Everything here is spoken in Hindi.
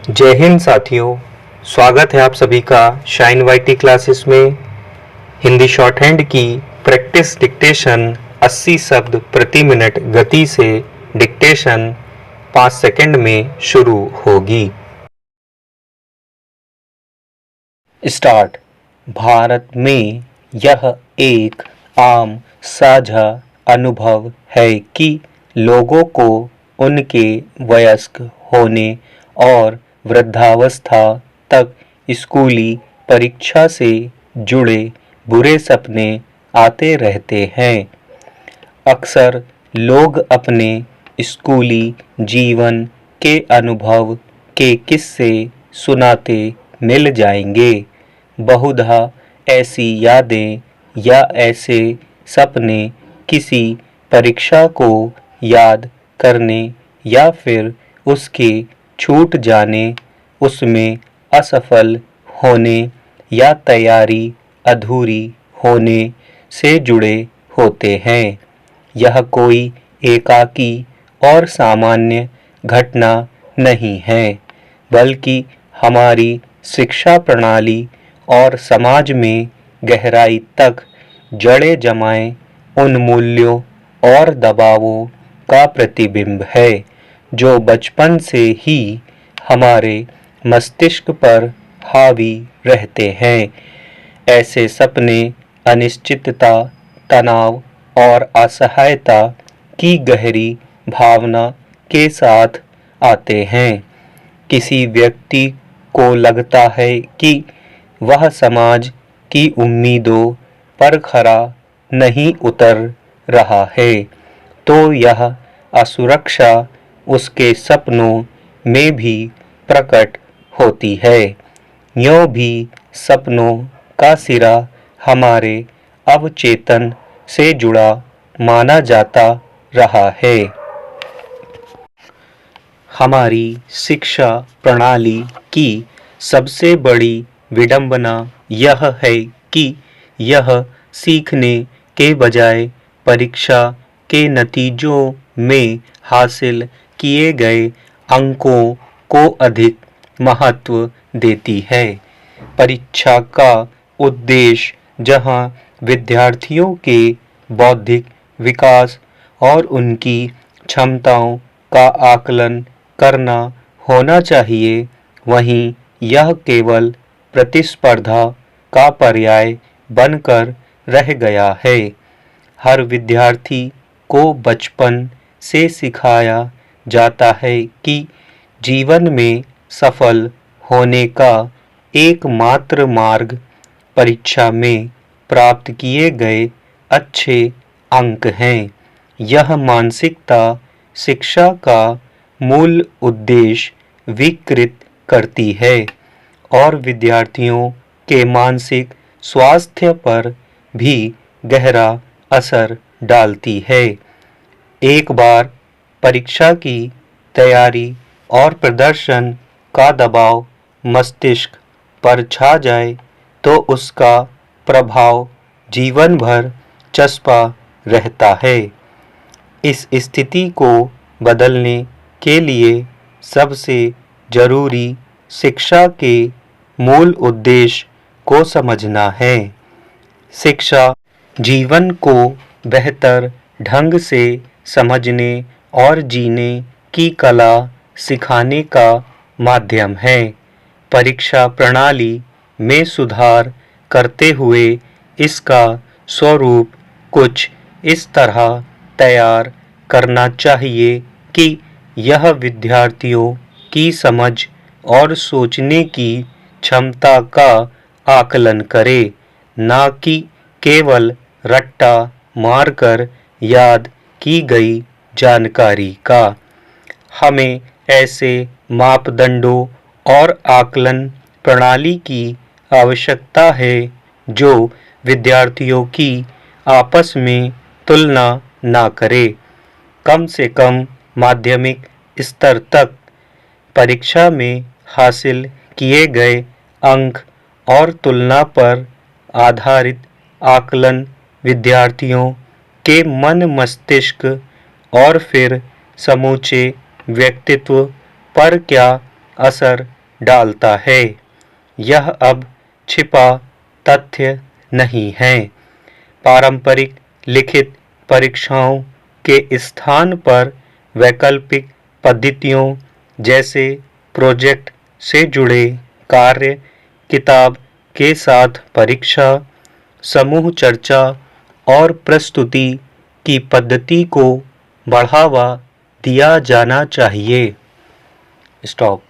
जय हिंद साथियों। स्वागत है आप सभी का शाइन वाईटी क्लासेस में। हिंदी शॉर्ट हैंड की प्रैक्टिस डिक्टेशन 80 शब्द प्रति मिनट गति से डिक्टेशन 5 सेकंड में शुरू होगी। स्टार्ट। भारत में यह एक आम साझा अनुभव है कि लोगों को उनके वयस्क होने और वृद्धावस्था तक स्कूली परीक्षा से जुड़े बुरे सपने आते रहते हैं। अक्सर लोग अपने स्कूली जीवन के अनुभव के किस्से सुनाते मिल जाएंगे। बहुधा ऐसी यादें या ऐसे सपने किसी परीक्षा को याद करने या फिर उसके छूट जाने, उसमें असफल होने या तैयारी अधूरी होने से जुड़े होते हैं। यह कोई एकाकी और सामान्य घटना नहीं है, बल्कि हमारी शिक्षा प्रणाली और समाज में गहराई तक जड़े जमाए उन मूल्यों और दबावों का प्रतिबिंब है जो बचपन से ही हमारे मस्तिष्क पर हावी रहते हैं। ऐसे सपने अनिश्चितता, तनाव और असहायता की गहरी भावना के साथ आते हैं। किसी व्यक्ति को लगता है कि वह समाज की उम्मीदों पर खरा नहीं उतर रहा है, तो यह असुरक्षा उसके सपनों में भी प्रकट होती है। यूं भी सपनों का सिरा हमारे अवचेतन से जुड़ा माना जाता रहा है। हमारी शिक्षा प्रणाली की सबसे बड़ी विडंबना यह है कि यह सीखने के बजाय परीक्षा के नतीजों में हासिल किए गए अंकों को अधिक महत्व देती है। परीक्षा का उद्देश्य जहां विद्यार्थियों के बौद्धिक विकास और उनकी क्षमताओं का आकलन करना होना चाहिए, वहीं यह केवल प्रतिस्पर्धा का पर्याय बनकर रह गया है। हर विद्यार्थी को बचपन से सिखाया जाता है कि जीवन में सफल होने का एकमात्र मार्ग परीक्षा में प्राप्त किए गए अच्छे अंक हैं। यह मानसिकता शिक्षा का मूल उद्देश्य विकृत करती है और विद्यार्थियों के मानसिक स्वास्थ्य पर भी गहरा असर डालती है। एक बार परीक्षा की तैयारी और प्रदर्शन का दबाव मस्तिष्क पर छा जाए तो उसका प्रभाव जीवन भर चस्पा रहता है। इस स्थिति को बदलने के लिए सबसे जरूरी शिक्षा के मूल उद्देश्य को समझना है। शिक्षा जीवन को बेहतर ढंग से समझने और जीने की कला सिखाने का माध्यम है। परीक्षा प्रणाली में सुधार करते हुए इसका स्वरूप कुछ इस तरह तैयार करना चाहिए कि यह विद्यार्थियों की समझ और सोचने की क्षमता का आकलन करे, न कि केवल रट्टा मारकर याद की गई जानकारी का। हमें ऐसे मापदंडों और आकलन प्रणाली की आवश्यकता है जो विद्यार्थियों की आपस में तुलना न करे। कम से कम माध्यमिक स्तर तक परीक्षा में हासिल किए गए अंक और तुलना पर आधारित आकलन विद्यार्थियों के मन मस्तिष्क और फिर समूचे व्यक्तित्व पर क्या असर डालता है। यह अब छिपा तथ्य नहीं है। पारंपरिक लिखित परीक्षाओं के स्थान पर वैकल्पिक पद्धतियों जैसे प्रोजेक्ट से जुड़े कार्य, किताब के साथ परीक्षा, समूह चर्चा और प्रस्तुति की पद्धति को बढ़ावा दिया जाना चाहिए। स्टॉप।